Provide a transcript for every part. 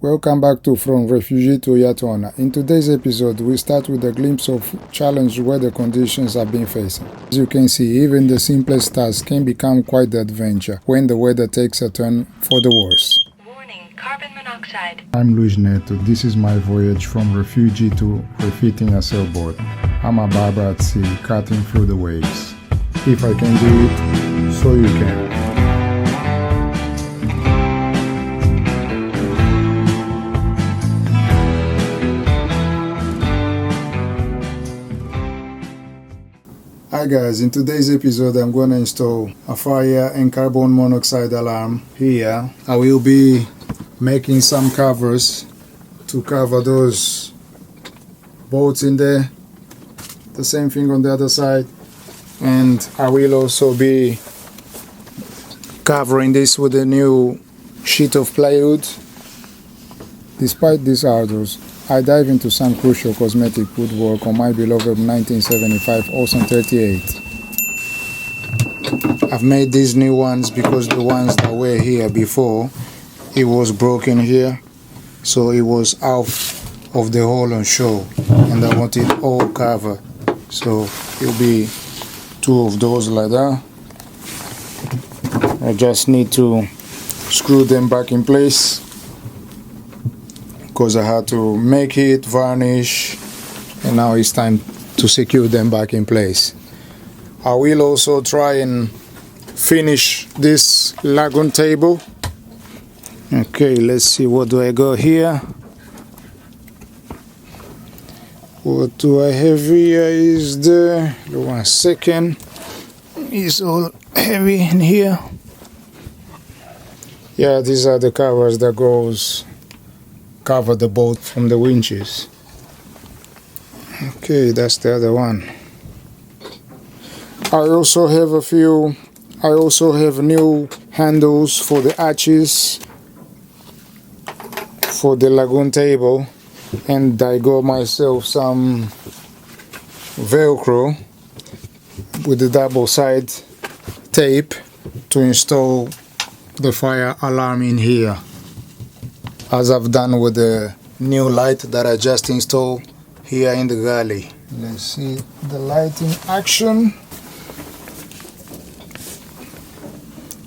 Welcome back to From Refugee to Yacht. In today's episode, we start with a glimpse of challenging weather conditions I've been facing. As you can see, even the simplest tasks can become quite the adventure when the weather takes a turn for the worse. Warning, carbon monoxide. I'm Luis Neto. This is my voyage from Refugee to refitting a sailboat. I'm a barber at sea, cutting through the waves. If I can do it, so you can. Hi guys, in today's episode I'm going to install a fire and carbon monoxide alarm here. I will be making some covers to cover those bolts in there. The same thing on the other side. And I will also be covering this with a new sheet of plywood. Despite these hurdles, I dive into some crucial cosmetic woodwork on my beloved 1975 Ohlson 38. I've made these new ones because the ones that were here before, it was broken here, so it was out of the hole on show, and I want it all covered. So it'll be two of those like that. I just need to screw them back in place, because I had to make it, varnish, and now it's time to secure them back in place. I will also try and finish this Lagun table. Okay, let's see, what do I got here? What do I have here is the, 1 second, it's all heavy in here. Yeah, these are the covers that goes cover the boat from the winches. Okay, that's the other one. I also have new handles for the arches for the Lagun table, and I got myself some Velcro with the double side tape to install the fire alarm in here, as I've done with the new light that I just installed here in the galley. Let's see the light in action.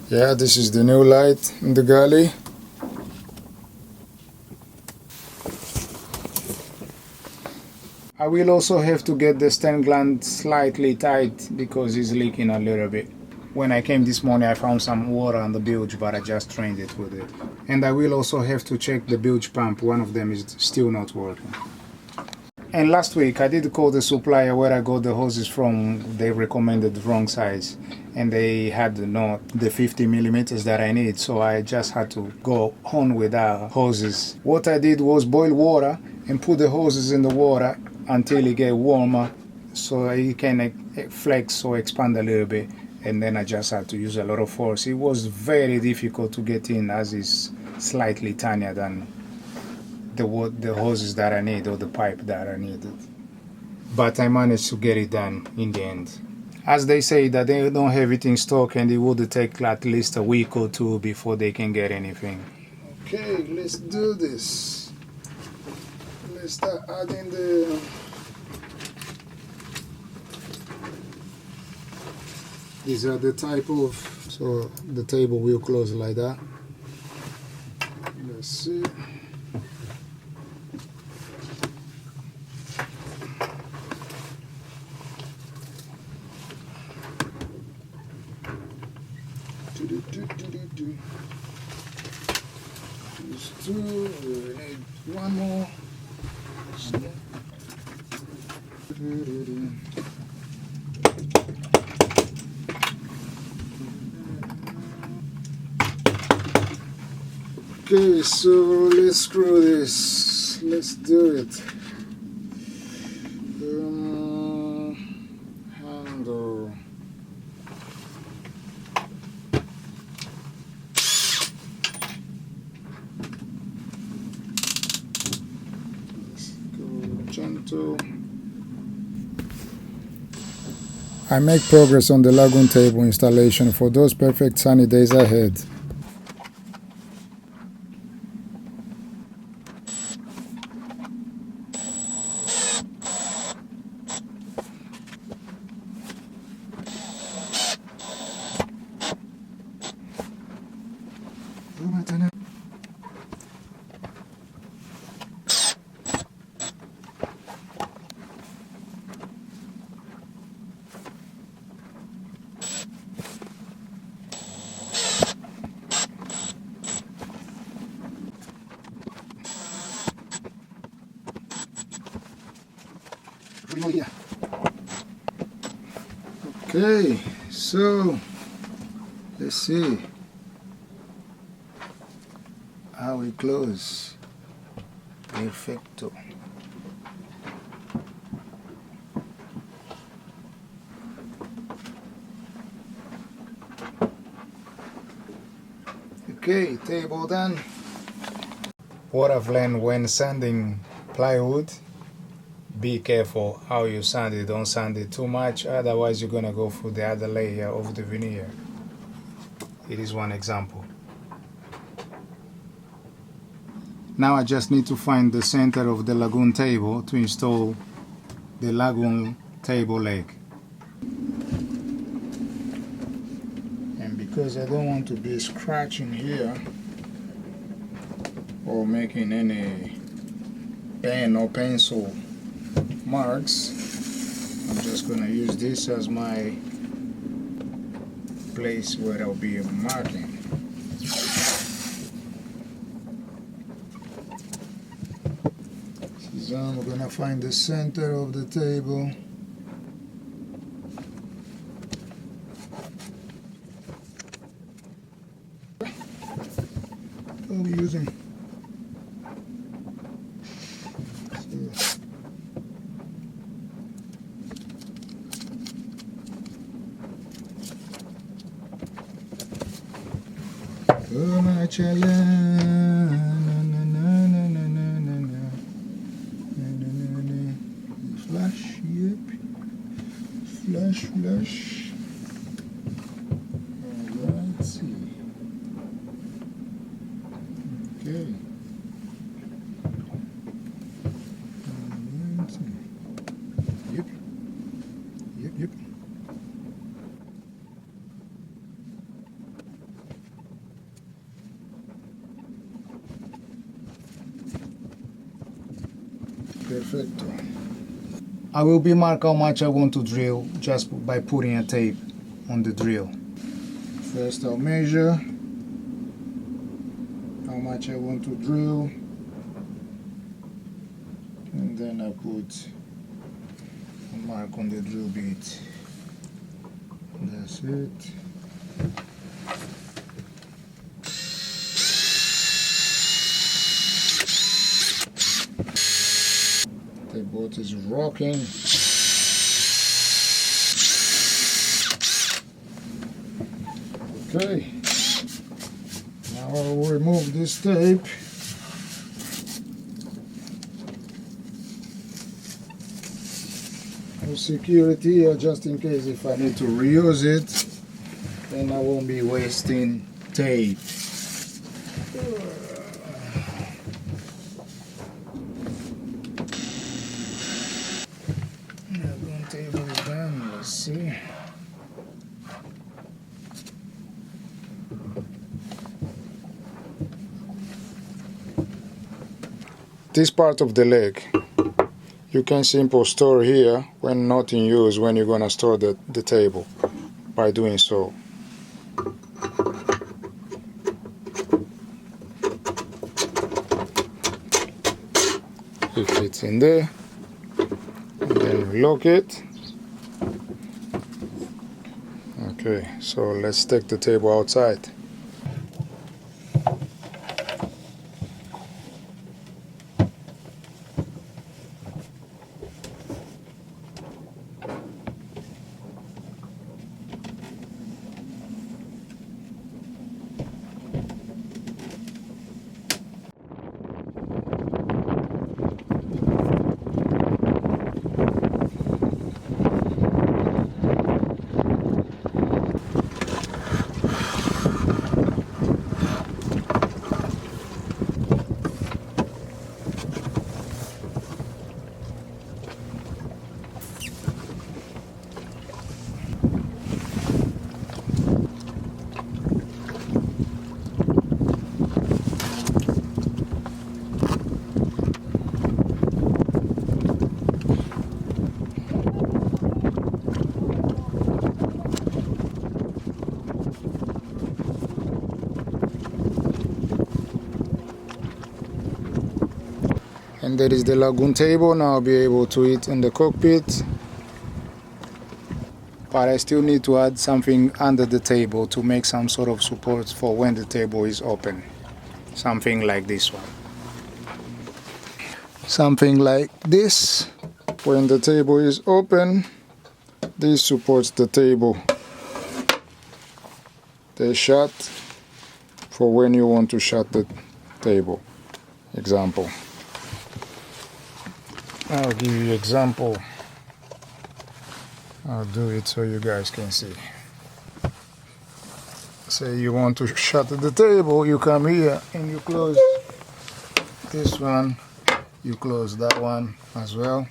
Yeah, this is the new light in the galley. I will also have to get the stand gland slightly tight because it's leaking a little bit. When I came this morning, I found some water on the bilge, but I just drained it with it. And I will also have to check the bilge pump. One of them is still not working. And last week, I did call the supplier where I got the hoses from. They recommended the wrong size, and they had not the 50 millimeters that I need. So I just had to go on with our hoses. What I did was boil water and put the hoses in the water until it get warmer, so it can flex or expand a little bit. And then I just had to use a lot of force. It was very difficult to get in, as it's slightly tinier than the hoses that I need, or the pipe that I needed. But I managed to get it done in the end. As they say that they don't have it in stock, and it would take at least a week or two before they can get anything. Okay, let's do this. Let's start adding the... These are the type of, so the table will close like that. Let's see. These two, we need one more. Okay, so let's screw this. Let's do it. Handle. Let's go gentle. I make progress on the Lagun table installation for those perfect sunny days ahead. Okay, so let's see how we close. Perfecto. Okay, table done. What I've learned when sanding plywood, be careful how you sand it. Don't sand it too much, otherwise you're gonna go through the other layer of the veneer. It is one example. Now I just need to find the center of the Lagun table to install the Lagun table leg. And because I don't want to be scratching here or making any pen or pencil marks, I'm just going to use this as my place where I'll be marking. So I'm going to find the center of the table. I'll be using oh my flash, yep, flash. Let's see. Okay. Yep. Perfecto. I will be mark how much I want to drill just by putting a tape on the drill. First I'll measure how much I want to drill, and then I put a mark on the drill bit. That's it. The boat is rocking. Okay, now I'll remove this tape. For security, or just in case if I need to reuse it, then I won't be wasting tape. Table is done. Let's see. This part of the leg you can simply store here when not in use, when you're gonna store the table, by doing so. It fits in there. And then lock it. Okay, so let's take the table outside. And there is the Lagun table. Now I'll be able to eat in the cockpit. But I still need to add something under the table to make some sort of support for when the table is open. Something like this one. Something like this. When the table is open, this supports the table. They shut for when you want to shut the table. Example. I'll give you example. I'll do it so you guys can see. Say you want to shut the table, you come here and you close this one, you close that one as well,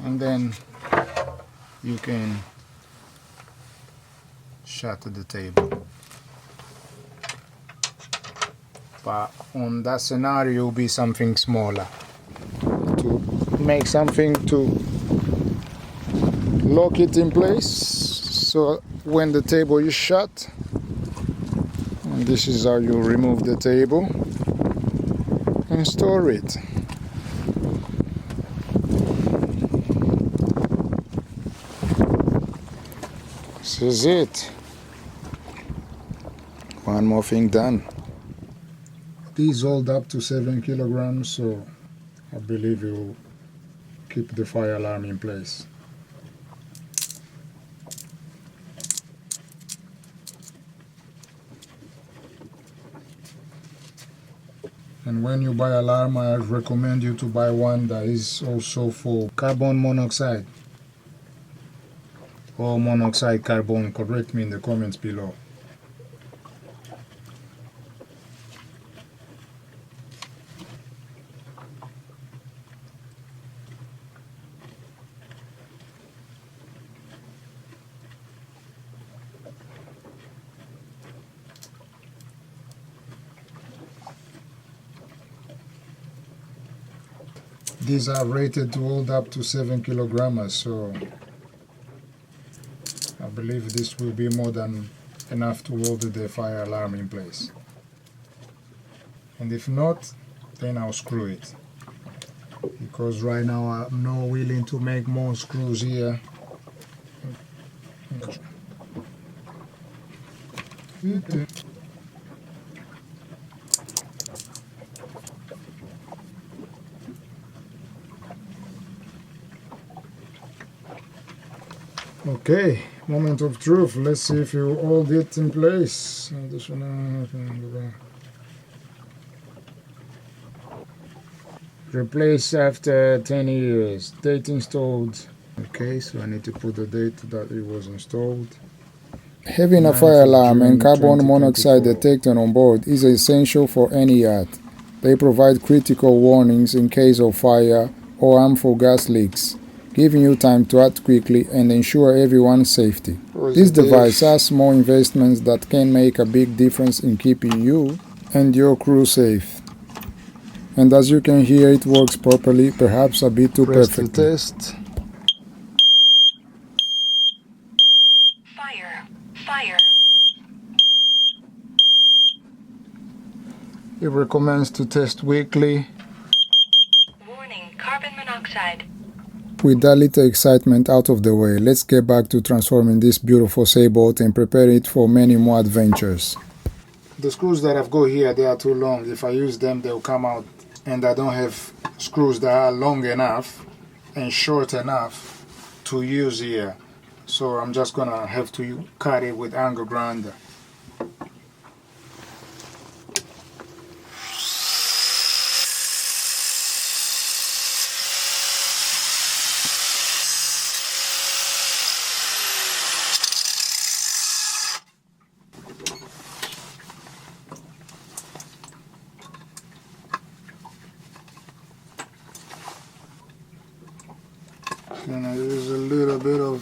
and then you can shut the table. But on that scenario, it will be something smaller. To make something to lock it in place, so when the table is shut, and this is how you remove the table and store it. This is it. One more thing done. These hold up to 7 kilograms, so I believe it will keep the fire alarm in place. And when you buy alarm, I recommend you to buy one that is also for carbon monoxide or monoxide carbon. Correct me in the comments below. These are rated to hold up to 7 kilograms, so I believe this will be more than enough to hold the fire alarm in place. And if not, then I'll screw it. Because right now I'm not willing to make more screws here. Okay, moment of truth. Let's see if you hold it in place. Replace after 10 years. Date installed. Okay, so I need to put the date that it was installed. Having a fire alarm and carbon monoxide detector on board is essential for any yacht. They provide critical warnings in case of fire or harmful gas leaks, giving you time to act quickly and ensure everyone's safety. This device has small investments that can make a big difference in keeping you and your crew safe. And as you can hear, it works properly, perhaps a bit too perfectly. Test. Fire. It recommends to test weekly. Warning, carbon monoxide. With that little excitement out of the way, let's get back to transforming this beautiful sailboat and prepare it for many more adventures. The screws that I've got here, they are too long. If I use them, they'll come out. And I don't have screws that are long enough and short enough to use here. So I'm just gonna have to cut it with angle grinder. And I use a little bit of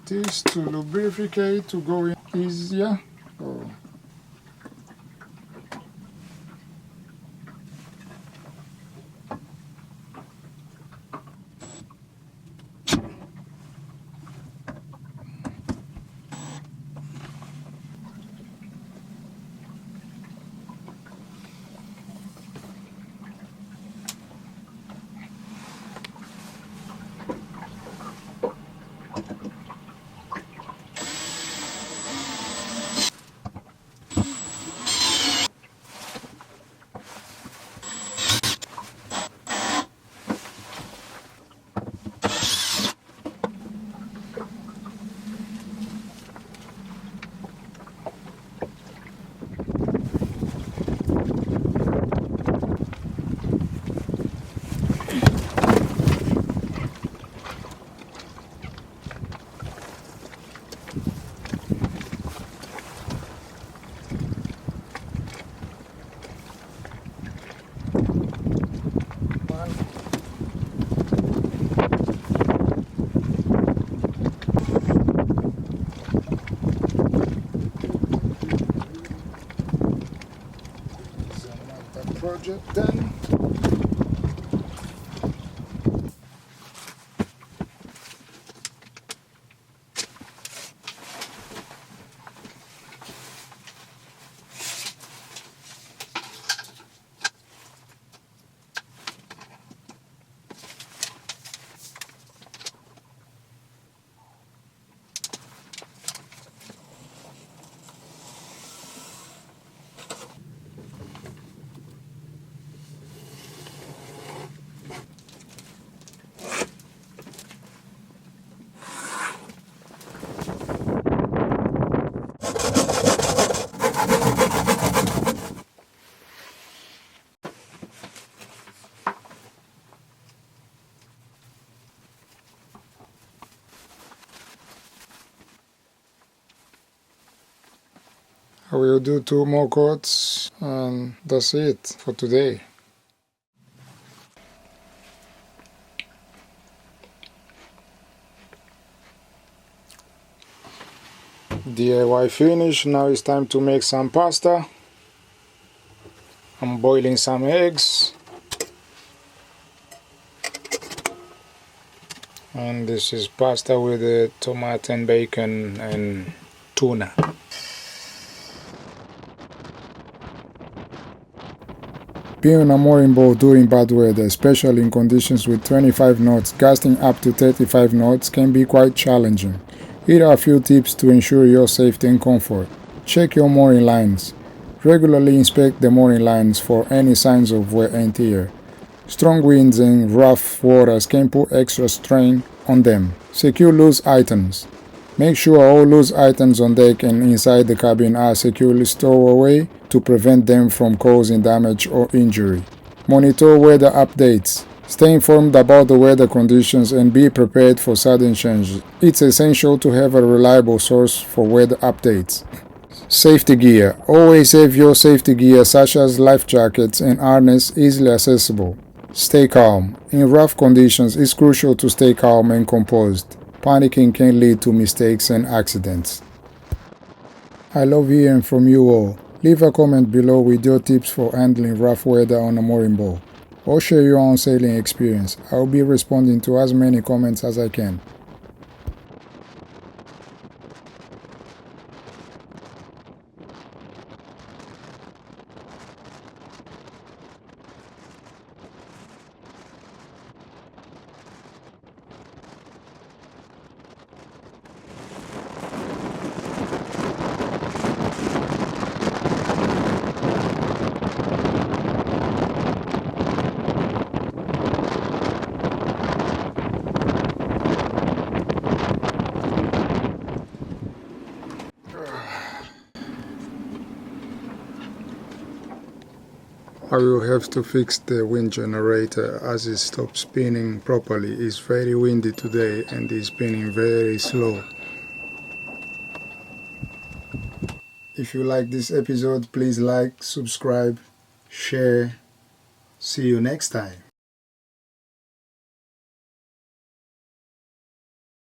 this to lubricate to go in easier. Oh. job done. I will do 2 more coats and that's it for today. DIY finish. Now it's time to make some pasta. I'm boiling some eggs. And this is pasta with tomato and bacon and tuna. Being on a mooring boat during bad weather, especially in conditions with 25 knots gusting up to 35 knots, can be quite challenging. Here are a few tips to ensure your safety and comfort. Check your mooring lines. Regularly inspect the mooring lines for any signs of wear and tear. Strong winds and rough waters can put extra strain on them. Secure loose items. Make sure all loose items on deck and inside the cabin are securely stowed away to prevent them from causing damage or injury. Monitor weather updates. Stay informed about the weather conditions and be prepared for sudden changes. It's essential to have a reliable source for weather updates. Safety gear. Always have your safety gear such as life jackets and harness easily accessible. Stay calm. In rough conditions, it's crucial to stay calm and composed. Panicking can lead to mistakes and accidents. I love hearing from you all. Leave a comment below with your tips for handling rough weather on a mooring boat, or share your own sailing experience. I'll be responding to as many comments as I can. I will have to fix the wind generator as it stops spinning properly. It's very windy today and it's spinning very slow. If you like this episode, please like, subscribe, share. See you next time.